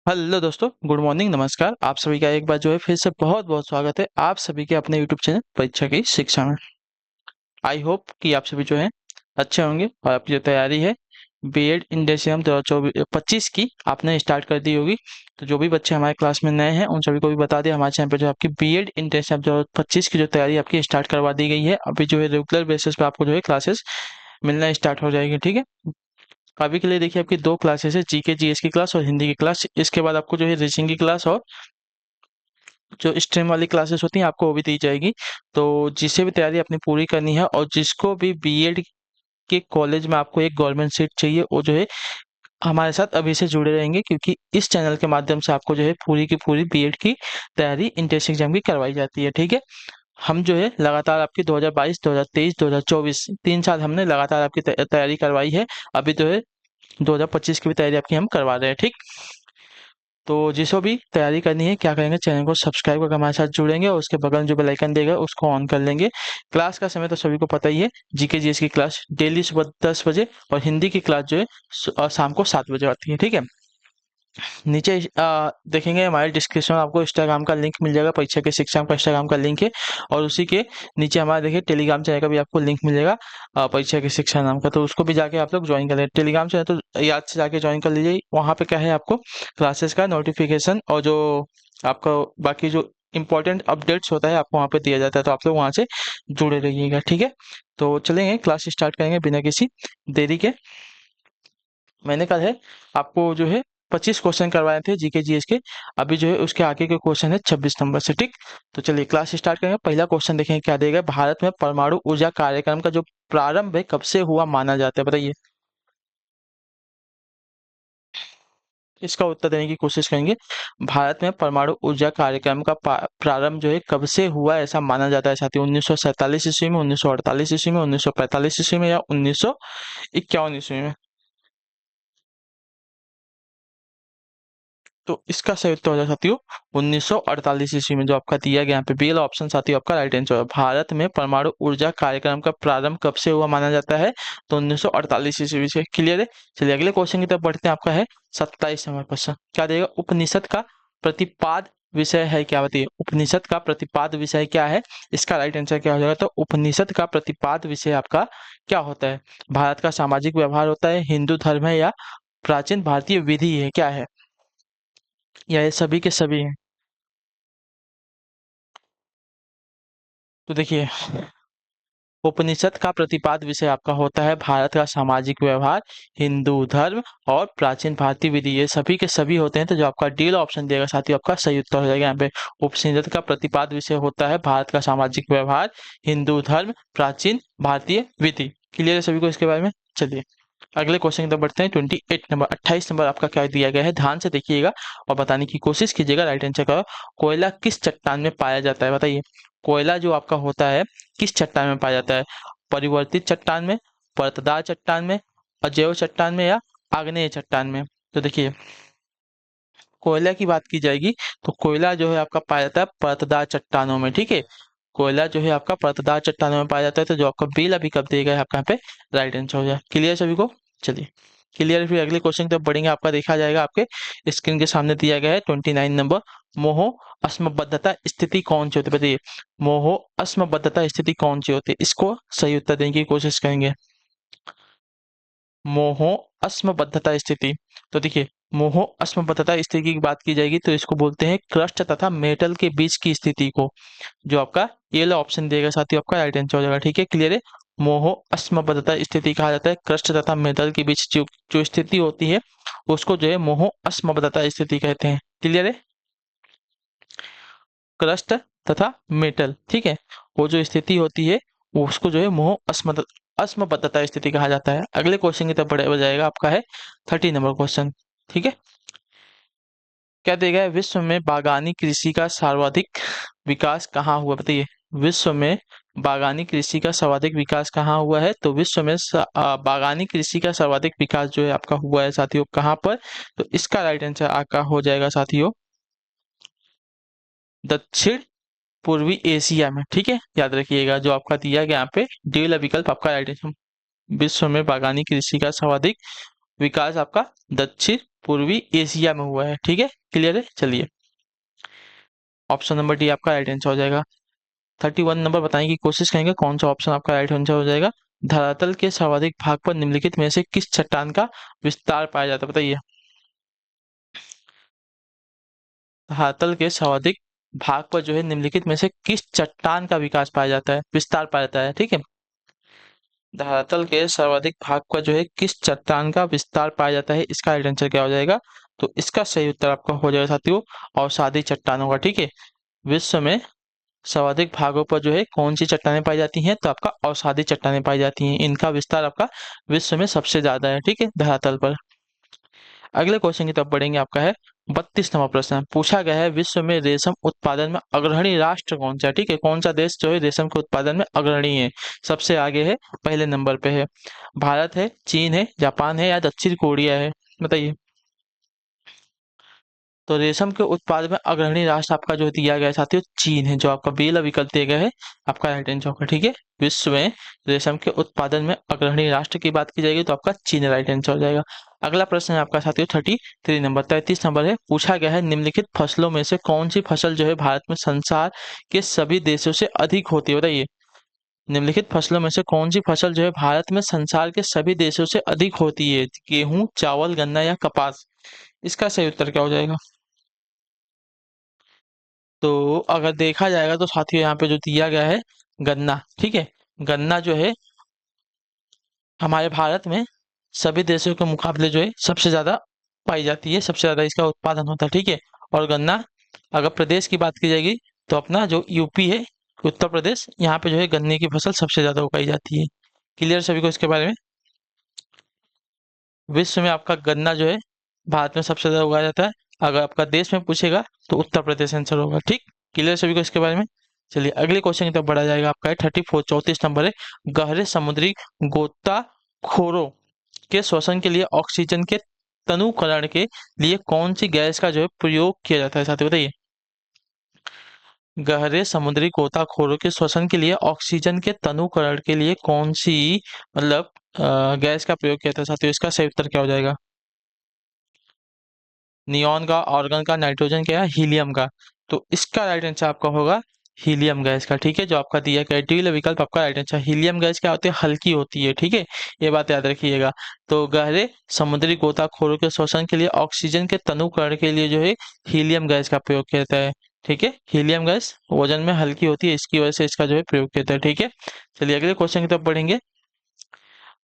Hello दोस्तों, good morning, नमस्कार। आप सभी का एक बार जो है फिर से बहुत बहुत स्वागत है आप सभी के अपने यूट्यूब चैनल परीक्षा की शिक्षा में। आई होप कि आप सभी जो है अच्छे होंगे और आपकी जो तैयारी है बीएड इंडेसियम 2024-25 की आपने स्टार्ट कर दी होगी। तो जो भी बच्चे हमारे क्लास में नए हैं उन सभी को भी बता दिया, हमारे चैनल पर जो आपकी बीएड इंडेसियम 2025 की जो तैयारी आपकी स्टार्ट करवा दी गई है। अभी जो है रेगुलर बेसिस पे आपको जो है क्लासेस मिलना स्टार्ट हो जाएगी, ठीक है। अभी के लिए देखिए आपकी दो क्लासेस है, जीके जीएस की क्लास और हिंदी की क्लास। इसके बाद आपको जो है रीजनिंग की क्लास और जो स्ट्रीम वाली क्लासेस होती हैं आपको वो भी दी जाएगी। तो जिसे भी तैयारी अपनी पूरी करनी है और जिसको भी बीएड के कॉलेज में आपको एक गवर्नमेंट सीट चाहिए वो जो है हमारे साथ अभी से जुड़े रहेंगे, क्योंकि इस चैनल के माध्यम से आपको जो है पूरी की पूरी बीएड की तैयारी इंट्रेंस एग्जाम की करवाई जाती है, ठीक है। हम जो है लगातार आपकी 2022, 2023, 2024 3 साल हमने लगातार आपकी तैयारी करवाई है। अभी जो है 2025 की भी तैयारी आपकी हम करवा रहे हैं, ठीक। तो जिसको भी तैयारी करनी है क्या करेंगे, चैनल को सब्सक्राइब करके हमारे साथ जुड़ेंगे और उसके बगल में जो बेल आइकन देगा उसको ऑन कर लेंगे। क्लास का समय तो सभी को पता ही है, जीके जीएस की क्लास डेली सुबह 10 बजे और हिंदी की क्लास जो है शाम को 7 बजे आती है, ठीक है। नीचे देखेंगे हमारे डिस्क्रिप्शन में आपको इंस्टाग्राम का लिंक मिल जाएगा, परीक्षा के शिक्षा का इंस्टाग्राम का लिंक है। और उसी के नीचे हमारा देखिए टेलीग्राम चैनल का भी आपको लिंक मिल जाएगा, परीक्षा के शिक्षा नाम का। तो उसको भी जाके आप लोग ज्वाइन कर लें, टेलीग्राम चैनल तो याद से जाके ज्वाइन कर लीजिए। वहाँ पे क्या है, आपको क्लासेस का नोटिफिकेशन और जो आपका बाकी जो इंपॉर्टेंट अपडेट्स होता है आपको वहाँ पे दिया जाता है। तो आप लोग वहाँ से जुड़े रहिएगा, ठीक है। तो चलेंगे क्लास स्टार्ट करेंगे बिना किसी देरी के। मैंने कहा है आपको जो है 25 क्वेश्चन करवाए थे जीके जीएस के। अभी जो है उसके आगे के क्वेश्चन है 26 नंबर से, ठीक। तो चलिए क्लास स्टार्ट करेंगे। पहला क्वेश्चन देखेंगे क्या देगा। भारत में परमाणु ऊर्जा कार्यक्रम का जो प्रारंभ है कब से हुआ माना जाता है, बताइए। इसका उत्तर देने की कोशिश करेंगे। भारत में परमाणु ऊर्जा कार्यक्रम का प्रारंभ जो है कब से हुआ ऐसा माना जाता है साथियों। 1947 ईस्वी में, 1948 ईस्वी में, 1945 ईस्वी में या 1951 ईस्वी में। तो इसका सही उत्तर हो जाएगा साथियों 1948 ईस्वी में, जो आपका दिया गया यहाँ पे बी वाला ऑप्शन साथियों आपका राइट आंसर है। भारत में परमाणु ऊर्जा कार्यक्रम का प्रारंभ कब से हुआ माना जाता है, तो 1948 ईस्वी से। क्लियर है। चलिए अगले क्वेश्चन की तरफ बढ़ते हैं। आपका है 27 नंबर क्वेश्चन, क्या देगा। उपनिषद का प्रतिपाद विषय है क्या, बताइए। उपनिषद का प्रतिपाद विषय क्या है, इसका राइट आंसर क्या हो जाएगा। तो उपनिषद का प्रतिपाद विषय आपका क्या होता है। भारत का सामाजिक व्यवहार होता है, हिंदू धर्म है, या प्राचीन भारतीय विधि है, क्या है, या ये सभी के सभी हैं। तो देखिए उपनिषद का प्रतिपाद विषय आपका होता है भारत का सामाजिक व्यवहार, हिंदू धर्म और प्राचीन भारतीय विधि, ये सभी के सभी होते हैं। तो जो आपका डी ऑप्शन देगा साथियों आपका सही उत्तर हो जाएगा यहाँ पे। उपनिषद का प्रतिपाद विषय होता है भारत का सामाजिक व्यवहार, हिंदू धर्म, प्राचीन भारतीय विधि। क्लियर है सभी को इसके बारे में। चलिए अगले क्वेश्चन की तरफ बढ़ते हैं। 28 नंबर, 28 नंबर आपका क्या दिया गया है, ध्यान से देखिएगा और बताने की कोशिश कीजिएगा। राइट आंसर का कोयला किस चट्टान में पाया जाता है, बताइए। कोयला जो आपका होता है किस चट्टान में पाया जाता है। परिवर्तित चट्टान में, परतदार चट्टान में, अजैव चट्टान में, या आग्नेय चट्टान में। तो देखिए कोयला की बात की जाएगी तो कोयला जो है आपका पाया जाता है परतदार चट्टानों में, ठीक है। कोयला जो है आपका परतदार चट्टानों में पाया जाता है। तो जो आपका बिल अभी कब दिया गया है आपका यहाँ पे राइट आंसर हो जाए। क्लियर सभी को। चलिए क्लियर। फिर अगले क्वेश्चन की तरफ बढ़ेंगे। आपका देखा जाएगा आपके स्क्रीन के सामने दिया गया है 29 नंबर। मोह अस्मबद्धता स्थिति कौन सी होती है, बताइए। मोह अस्मबद्धता स्थिति कौन सी होती है, इसको सही उत्तर देने की कोशिश करेंगे। मोह अस्मबद्धता स्थिति। तो देखिए मोह अस्मबद्धता स्थिति की बात की जाएगी तो इसको बोलते हैं क्रस्ट तथा मेटल के बीच की स्थिति को। जो आपका ये वाला ऑप्शन देगा साथियों आपका राइट आंसर हो जाएगा, ठीक है। क्लियर है। मोह अस्मबद्धता स्थिति कहा जाता है क्रस्ट तथा मेटल के बीच जो जो स्थिति होती है उसको जो है मोह अस्मबद्धता स्थिति कहते हैं। क्लियर है। क्रस्ट तथा मेटल, ठीक है, वो जो स्थिति होती है वो उसको जो है मोह अस्मबद्धता स्थिति कहा जाता है। अगले क्वेश्चन की तरफ बढ़ जाएगा। आपका है 30 नंबर क्वेश्चन, ठीक है। क्या देगा है, विश्व में बागानी कृषि का सर्वाधिक विकास कहाँ हुआ, बताइए। विश्व में बागानी कृषि का सर्वाधिक विकास कहाँ हुआ है, तो विश्व में बागानी कृषि का सर्वाधिक विकास जो है आपका हुआ है साथियों कहाँ पर। तो इसका राइट आंसर आपका हो जाएगा साथियों दक्षिण पूर्वी एशिया में, ठीक है। याद रखिएगा जो आपका दिया गया यहाँ पे डी वाला विकल्प आपका राइट आंसर। विश्व में बागानी कृषि का सर्वाधिक विकास आपका दक्षिण पूर्वी एशिया में हुआ है। ठीक है, क्लियर है। चलिए, ऑप्शन नंबर डी आपका राइट आंसर हो जाएगा। 31 नंबर बताने की कोशिश करेंगे कौन सा ऑप्शन आपका राइट आंसर हो जाएगा। धरातल के सर्वाधिक भाग पर निम्नलिखित में से किस चट्टान का विस्तार पाया जाता है, बताइए। धरातल के सर्वाधिक भाग पर जो है निम्नलिखित में से किस चट्टान का विकास पाया जाता है, विस्तार पाया जाता है। ठीक है, धरातल के सर्वाधिक भाग पर जो है किस चट्टान का विस्तार पाया जाता है, इसका राइट आंसर क्या हो जाएगा। तो इसका सही उत्तर आपका हो जाएगा साथियों, अवसादी चट्टानों का। ठीक है, विश्व में सर्वाधिक भागों पर जो है कौन सी चट्टानें पाई जाती हैं, तो आपका अवसादी चट्टानें पाई जाती हैं। इनका विस्तार आपका विश्व में सबसे ज्यादा है। ठीक है, धरातल पर। अगले क्वेश्चन की तरफ बढ़ेंगे। आपका है 32 नंबर प्रश्न। पूछा गया है विश्व में रेशम उत्पादन में अग्रणी राष्ट्र कौन सा है। ठीक है, कौन सा देश जो है रेशम के उत्पादन में अग्रणी है, सबसे आगे है, पहले नंबर पे है। भारत है, चीन है, जापान है या दक्षिण कोरिया है, बताइए। तो रेशम के उत्पाद में अग्रणी राष्ट्र आपका जो दिया गया है साथियों, चीन है। जो आपका बी वाला विकल्प दिया गया है आपका राइट आंसर होगा। ठीक है, विश्व में रेशम के उत्पादन में अग्रणी राष्ट्र की बात की जाएगी तो आपका चीन राइट आंसर हो जाएगा। अगला प्रश्न है आपका साथियों 33 नंबर, 33 नंबर है। पूछा गया है निम्नलिखित फसलों में से कौन सी फसल जो है भारत में संसार के सभी देशों से अधिक होती है, बताइए। निम्नलिखित फसलों में से कौन सी फसल जो है भारत में संसार के सभी देशों से अधिक होती है, गेहूं, चावल, गन्ना या कपास, इसका सही उत्तर क्या हो जाएगा। तो अगर देखा जाएगा तो साथियों यहाँ पे जो दिया गया है गन्ना। ठीक है, गन्ना जो है हमारे भारत में सभी देशों के मुकाबले जो है सबसे ज्यादा पाई जाती है, सबसे ज्यादा इसका उत्पादन होता है। ठीक है, और गन्ना अगर प्रदेश की बात की जाएगी तो अपना जो यूपी है, उत्तर प्रदेश, यहाँ पे जो है गन्ने की फसल सबसे ज्यादा उगाई जाती है। क्लियर सभी को इसके बारे में। विश्व में आपका गन्ना जो है भारत में सबसे ज्यादा उगाया जाता है। अगर आपका देश में पूछेगा तो उत्तर प्रदेश आंसर होगा। ठीक, क्लियर सभी को इसके बारे में। चलिए अगले क्वेश्चन की तरफ बढ़ा जाएगा। आपका है 34, 34 नंबर है। गहरे समुद्री गोताखोरों के श्वसन के लिए ऑक्सीजन के तनुकरण के लिए कौन सी गैस का जो है प्रयोग किया जाता है, साथी बताइए। गहरे समुद्री गोताखोरों के श्वसन के लिए ऑक्सीजन के तनुकरण के लिए कौन सी मतलब गैस का प्रयोग किया जाता है साथियों, इसका सही उत्तर क्या हो जाएगा। नियॉन का, ऑर्गन का, नाइट्रोजन का, हीलियम का। तो इसका राइट आंसर आपका होगा हीलियम गैस का। ठीक है, जो आपका दिया गया डी विकल्प आपका राइट आंसर। हीलियम गैस क्या होती है, हल्की होती है। ठीक है, ये बात याद रखिएगा। तो गहरे समुद्री गोताखोरों के श्वसन के लिए ऑक्सीजन के तनुकरण के लिए जो है हीलियम गैस का प्रयोग किया जाता है। ठीक है, हीलियम गैस वजन में हल्की होती है, इसकी वजह से इसका जो है प्रयोग किया जाता है। ठीक है, चलिए अगले क्वेश्चन की तरफ बढ़ेंगे।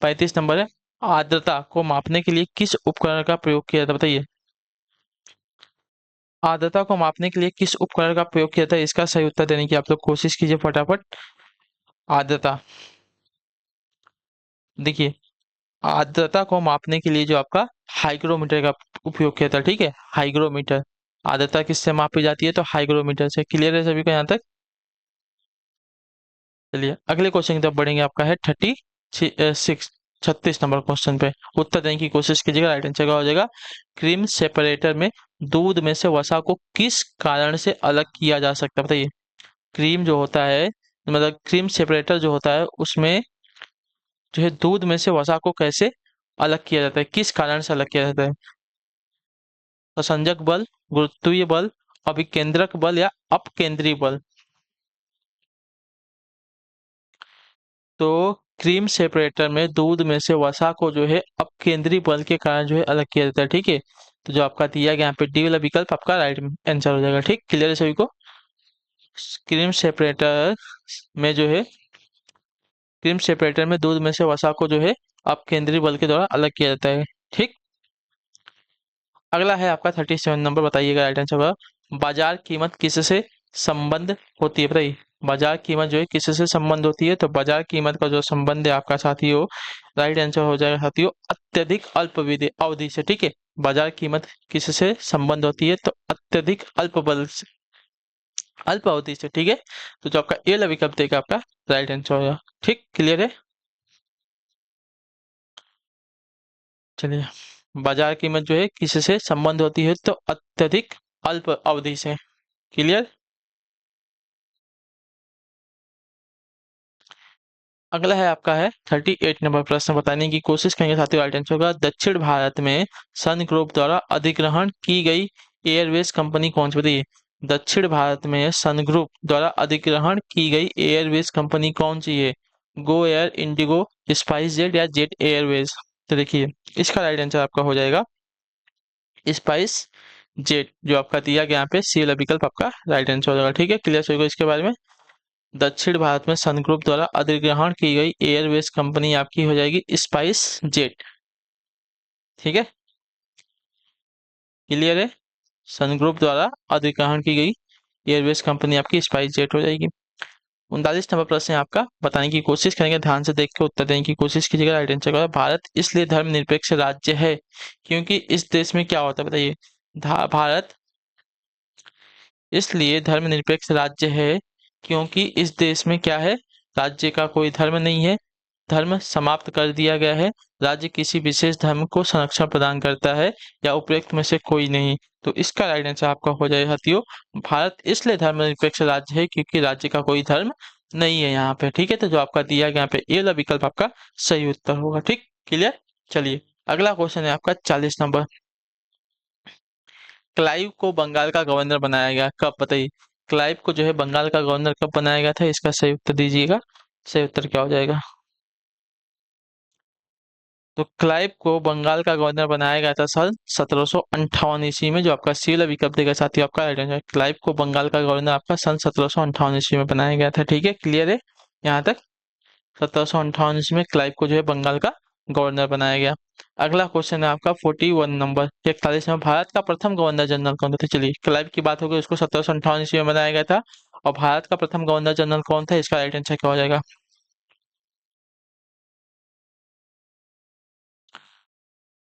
35 नंबर है। आर्द्रता को मापने के लिए किस उपकरण का प्रयोग किया जाता है, बताइए। आर्द्रता को मापने के लिए किस उपकरण का प्रयोग किया था, इसका सही उत्तर देने की आप लोग कोशिश कीजिए फटाफट। आर्द्रता, देखिए, आर्द्रता को मापने के लिए जो आपका हाइग्रोमीटर का उपयोग किया था। ठीक है, हाइग्रोमीटर। आर्द्रता किससे मापी जाती है, तो हाइग्रोमीटर से। क्लियर है सभी को यहाँ तक। चलिए अगले क्वेश्चन की तरफ बढ़ेंगे। आपका है 36, 36 नंबर क्वेश्चन पे उत्तर देने की कोशिश कीजिएगा। राइट आंसर का हो जाएगा क्रीम सेपरेटर में दूध में से वसा को किस कारण से अलग किया जा सकता है, बताइए। क्रीम जो होता है, मतलब क्रीम सेपरेटर जो होता है, उसमें जो है दूध में से वसा को कैसे अलग किया जाता है, किस कारण से अलग किया जाता है। संसंजक बल, गुरुत्वीय बल, अभिकेंद्रक बल या अपकेंद्री बल। तो क्रीम सेपरेटर में दूध में से वसा को जो है अपकेंद्री बल के कारण जो है अलग किया जाता है। ठीक है, तो जो आपका दिया गया यहाँ पे डी वाला विकल्प आपका राइट आंसर हो जाएगा। ठीक, क्लियर है सभी को। क्रीम सेपरेटर में जो है, क्रीम सेपरेटर में दूध में से वसा को जो है अपकेंद्री बल के द्वारा अलग किया जाता है। ठीक, अगला है आपका 37 नंबर, बताइएगा राइट आंसर होगा। बाजार कीमत किससे संबंध होती है, बताइए। बाजार कीमत जो है किससे संबंध होती है, तो बाजार कीमत का जो संबंध है आपका साथियों, राइट आंसर हो जाएगा साथियों अत्यधिक अल्प अवधि से। ठीक है, बाजार कीमत किससे संबंध होती है, तो अत्यधिक अल्प बल से, अल्प अवधि से। ठीक है, तो जो आपका ए वाला विकल्प देगा आपका राइट आंसर होगा। ठीक, क्लियर है। चलिए, बाजार कीमत जो है किससे संबंध होती है, तो अत्यधिक अल्प अवधि से। क्लियर। अगला है आपका है 38 नंबर प्रश्न, बताने की कोशिश करेंगे साथियों। राइट आंसर होगा दक्षिण भारत में सन ग्रुप द्वारा अधिग्रहण की गई एयरवेज कंपनी कौन सी, बताइए। दक्षिण भारत में सन ग्रुप द्वारा अधिग्रहण की गई एयरवेज कंपनी कौन सी है? Go Air, Indigo, spice jet या जेट एयरवेज? तो देखिए इसका राइट आंसर आपका हो जाएगा स्पाइस जेट, जो आपका दिया गया यहाँ पे सी वाला विकल्प आपका राइट आंसर हो जाएगा। ठीक है, क्लियर होगा इसके बारे में। दक्षिण भारत में सन ग्रुप द्वारा अधिग्रहण की गई एयरवेज कंपनी आपकी हो जाएगी स्पाइस जेट। ठीक है, क्लियर है। सन ग्रुप द्वारा अधिग्रहण की गई एयरवेज कंपनी आपकी स्पाइस जेट हो जाएगी। 39 नंबर प्रश्न है आपका, बताने की कोशिश करेंगे, ध्यान से देख के उत्तर देने की कोशिश कीजिएगा। राइट आंसर होगा भारत इसलिए धर्मनिरपेक्ष राज्य है क्योंकि इस देश में क्या होता है, बताइए। भारत इसलिए धर्मनिरपेक्ष राज्य है क्योंकि इस देश में क्या है, राज्य का कोई धर्म नहीं है, धर्म समाप्त कर दिया गया है। राज्य किसी विशेष धर्म को संरक्षण प्रदान करता है या उपयुक्त में से कोई नहीं। तो इसका राइट आंसर आपका हो जाएगा साथियों, भारत इसलिए धर्मनिरपेक्ष राज्य है क्योंकि राज्य का कोई धर्म नहीं है यहाँ पे। ठीक है, तो जो आपका दिया गया यहाँ पे ये वाला विकल्प आपका सही उत्तर होगा। ठीक, क्लियर। चलिए अगला क्वेश्चन है आपका 40 नंबर। क्लाइव को बंगाल का गवर्नर बनाया गया कब, बताइए। क्लाइव को जो है बंगाल का गवर्नर कब बनाया गया था, इसका सही उत्तर दीजिएगा। सही उत्तर क्या हो जाएगा? तो क्लाइव को बंगाल का गवर्नर बनाया गया था सन 1758 ईस्वी में, जो आपका सी वाला विकल्प देगा साथियों आपका राइट आंसर। क्लाइव को बंगाल का गवर्नर आपका सन 1758 ईस्वी में बनाया गया था। ठीक है, क्लियर है यहाँ तक। 1758 ईस्वी में क्लाइव को जो है बंगाल का गवर्नर बनाया गया। अगला क्वेश्चन है आपका 41 नंबर, 41 नंबर, भारत का प्रथम गवर्नर जनरल कौन था? चलिए क्लाइव की बात हो गई, उसको 1758 ईस्वी में बनाया गया था। और भारत का प्रथम गवर्नर जनरल कौन था, इसका राइट आंसर क्या हो जाएगा?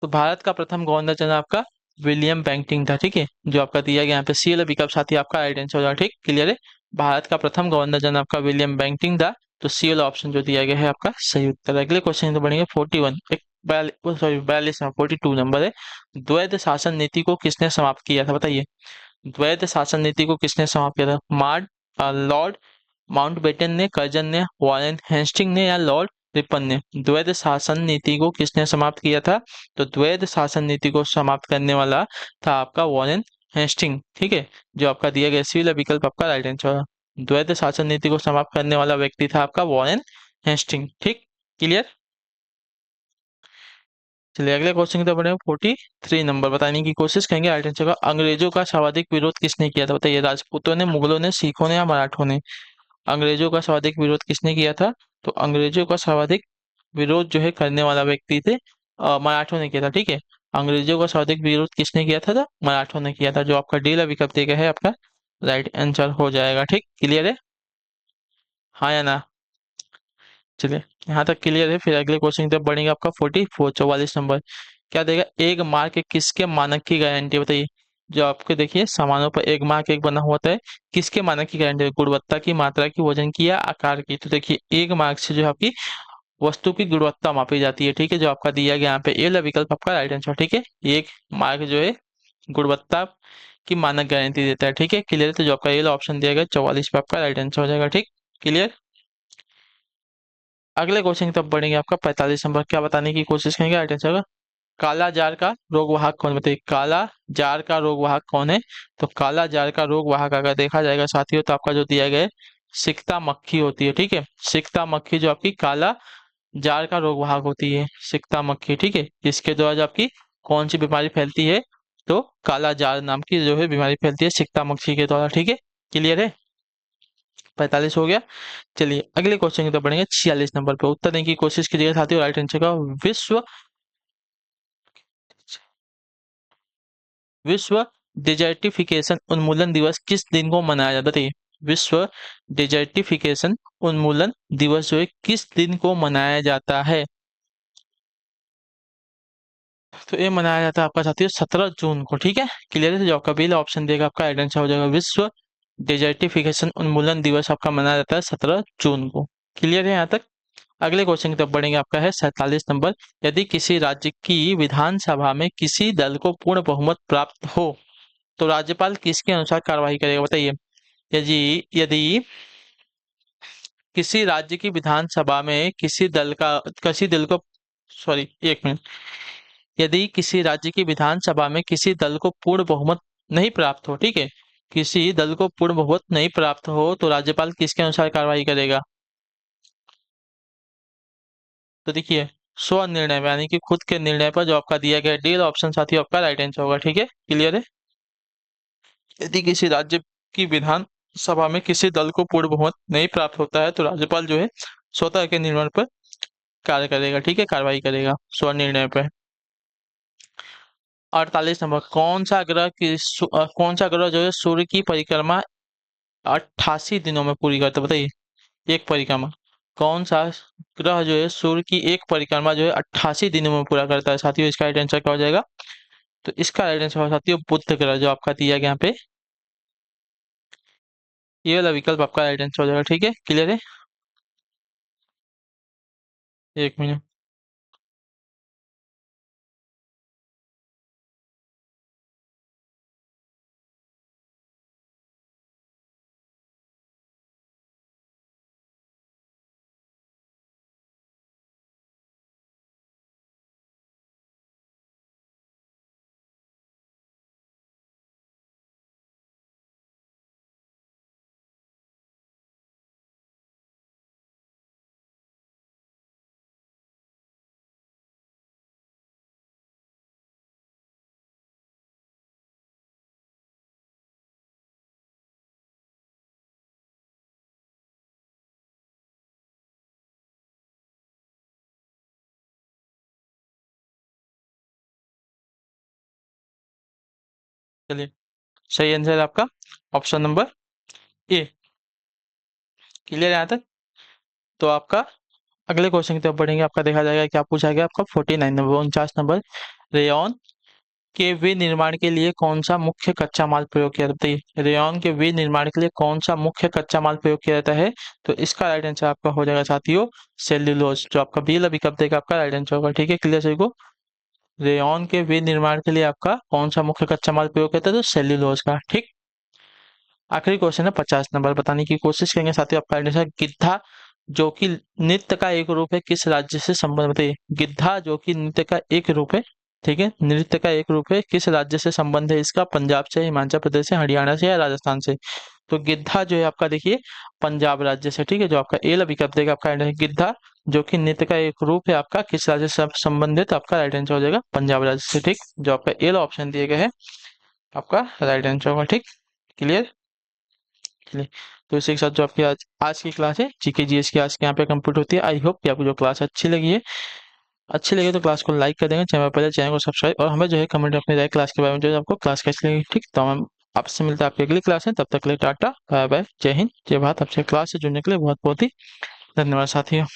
तो भारत का प्रथम गवर्नर जनरल आपका विलियम बेंटिंक था। ठीक है, जो आपका दिया गया यहाँ पे सी वाला विकल्प साथी आपका राइट आंसर हो जाएगा। ठीक, क्लियर है। भारत का प्रथम गवर्नर जनरल आपका विलियम बेंटिंक था, तो सी वाला ऑप्शन जो दिया गया है आपका सही उत्तर है। अगले क्वेश्चन तो बनेंगे 41, एक 42 नंबर है। द्वैध शासन नीति को किसने समाप्त किया था, बताइए। द्वैध शासन नीति को किसने समाप्त किया था? लॉर्ड माउंटबेटन ने, कर्जन ने, वॉरेन हेस्टिंग ने या लॉर्ड रिपन ने? द्वैध शासन नीति को किसने समाप्त किया था? तो द्वैध शासन नीति को समाप्त करने वाला था आपका वॉरेन हेस्टिंग। ठीक है, जो आपका दिया गया सी वाला विकल्प आपका राइट आंसर है। द्वैध शासन नीति को समाप्त करने वाला व्यक्ति था आपका वॉरेन हेस्टिंग। ठीक, क्लियर। चलिए अगले क्वेश्चन की तरफ बढ़े। 43 नंबर, बताने की कोशिश करेंगे। राइट आंसर का अंग्रेजों का सर्वाधिक विरोध किसने किया था, बताइए। राजपूतों ने, मुगलों ने, सिखों ने या मराठों ने? अंग्रेजों का सर्वाधिक विरोध किसने किया था? तो अंग्रेजों का सर्वाधिक विरोध जो है करने वाला व्यक्ति थे मराठों ने किया था। ठीक है, अंग्रेजों का सर्वाधिक विरोध किसने किया था? तो मराठों ने किया था, जो आपका डी वाला विकल्प दिया गया है आपका राइट आंसर हो जाएगा। ठीक, क्लियर है, हाँ या ना? चलिए यहाँ तक क्लियर है। फिर अगले क्वेश्चन की तरफ बढ़ेंगे। आपका 44 नंबर, क्या देगा? एक मार्क किसके मानक की गारंटी, बताइए। जो आपके देखिए सामानों पर एक मार्क एक बना होता है, किसके मानक की गारंटी? गुणवत्ता की, मात्रा की, वजन की या आकार की? तो देखिए एक मार्क से जो है आपकी वस्तु की गुणवत्ता मापी जाती है। ठीक है, जो आपका दिया गया यहाँ पे ये वाला विकल्प आपका राइट आंसर। ठीक है, एक मार्क जो है गुणवत्ता की मानक गारंटी देता है। ठीक है, क्लियर है। तो जो आपका ये वाला ऑप्शन दिया गया 44 पे आपका राइट आंसर हो जाएगा। ठीक, क्लियर। अगले क्वेश्चन की तरफ बढ़ेंगे। आपका 45 नंबर, क्या बताने की कोशिश करेंगे? राइट आंसर होगा काला जार का रोग वाहक कौन, बताइए। काला जार का रोग वाहक कौन है? तो काला जार का रोग वाहक अगर देखा जाएगा साथियों, तो आपका जो दिया गया है सिकता मक्खी होती है। ठीक है, सिकता मक्खी जो आपकी काला जार का रोग वाहक होती है, सिकता मक्खी। ठीक है, इसके द्वारा जो आपकी कौन सी बीमारी फैलती है? तो काला जार नाम की जो है बीमारी फैलती है सिकता मक्खी के द्वारा। ठीक है, क्लियर है। 45 हो गया। चलिए अगले क्वेश्चन की तरफ बढ़ेंगे। 46 नंबर पे उत्तर देने की कोशिश कीजिएगा साथियों। राइट आंसर का विश्व विश्व डिजर्टिफिकेशन उन्मूलन दिवस किस दिन को मनाया जाता है, बताइए। विश्व डिजर्टिफिकेशन उन्मूलन दिवस जो है किस दिन को मनाया जाता है? तो ये मनाया जाता है आपका साथियों 17 जून को। ठीक है, क्लियर है। तो जो आपका पहला ऑप्शन देगा आपका राइट आंसर हो जाएगा विश्व डिजर्टिफिकेशन उन्मूलन दिवस आपका मनाया जाता है 17 जून को। क्लियर है यहाँ तक। अगले क्वेश्चन की तरफ बढ़ेंगे। आपका है 47 नंबर, यदि किसी राज्य की विधानसभा में किसी दल को पूर्ण बहुमत प्राप्त हो तो राज्यपाल किसके अनुसार कार्यवाही करेगा, बताइए। यदि यदि किसी राज्य की विधानसभा में किसी दल को सॉरी एक मिनट। यदि किसी राज्य की विधानसभा में किसी दल को पूर्ण बहुमत नहीं प्राप्त हो, ठीक है, किसी दल को पूर्ण बहुमत नहीं प्राप्त हो तो राज्यपाल किसके अनुसार कार्रवाई करेगा? तो देखिए, स्वनिर्णय यानी कि खुद के निर्णय पर जो आपका दिया गया डी ऑप्शन साथियों आपका राइट आंसर होगा। ठीक है, क्लियर है। यदि किसी राज्य की विधान सभा में किसी दल को पूर्ण बहुमत नहीं प्राप्त होता है तो राज्यपाल जो है स्वतः के निर्णय पर कार्य करेगा। ठीक है, कार्रवाई करेगा स्वनिर्णय पर। 48 नंबर, कौन सा ग्रह जो है सूर्य की परिक्रमा 88 दिनों में पूरी करता है? बताइए, एक परिक्रमा कौन सा ग्रह जो है सूर्य की एक परिक्रमा जो है 88 दिनों में पूरा करता है? साथियों इसका राइट आंसर क्या हो जाएगा? तो इसका राइट आंसर होगा साथियों बुध ग्रह, जो आपका दिया गया यहाँ पे ये वाला विकल्प आपका राइट आंसर हो जाएगा। ठीक है, क्लियर है। एक मिनट। चलिए, सही आंसर है आपका ऑप्शन नंबर ए। क्लियर है यहाँ तक? तो आपका अगले क्वेश्चन की तरफ बढ़ेंगे। आपका देखा जाएगा क्या पूछा गया आपका 49 नंबर, 49 नंबर। रेयॉन के विनिर्माण के लिए कौन सा मुख्य कच्चा माल प्रयोग किया जाता है? रेयॉन के विनिर्माण के लिए कौन सा मुख्य कच्चा माल प्रयोग किया जाता है? तो इसका राइट आंसर आपका हो जाएगा साथियों सेल्यूलोज, जो आपका बी विकल्प देगा आपका राइट आंसर होगा। ठीक है, क्लियर सभी को। रेयॉन के विनिर्माण के लिए आपका कौन सा मुख्य कच्चा माल प्रयोग किया जाता है? तो सेल्यूलोज का। ठीक, आखिरी क्वेश्चन है 50 नंबर, बताने की कोशिश करेंगे साथियों। आपका राइट आंसर गिद्धा जो कि नृत्य का एक रूप है किस राज्य से संबंध बताइए? गिद्धा जो कि नृत्य का एक रूप है, ठीक है, नृत्य का एक रूप है, किस राज्य से संबंध है इसका? पंजाब से, हिमाचल प्रदेश से, हरियाणा से या राजस्थान से? तो गिद्धा जो है आपका देखिए पंजाब राज्य से। ठीक है, जो आपका ए विकल्प देगा आपका राइट आंसर गिद्धा जो कि नृत्य का एक रूप है आपका किस राज्य से संबंधित? आपका राइट आंसर हो जाएगा पंजाब राज्य से। ठीक, जो आपका ए ऑप्शन दिए गए है आपका राइट आंसर होगा। ठीक, क्लियर। चलिए, तो इसी के साथ जो आपकी आज आज की क्लास है जीके जीएस की आज के यहाँ पे कंप्लीट होती है। आई होप कि आपको जो क्लास अच्छी लगी है, अच्छी लगी तो क्लास को लाइक कर देंगे, चैनल पहले चैनल को सब्सक्राइब, और हमें जो है कमेंट अपनी राय क्लास के बारे में जो है आपको क्लास कैसी लगी। ठीक, तो हम आपसे मिलते हैं आपकी अगली क्लास है, तब तक के लिए टाटा बाय बाय, जय हिंद जय भारत। आपसे क्लास से जुड़ने के लिए बहुत बहुत ही धन्यवाद साथियों।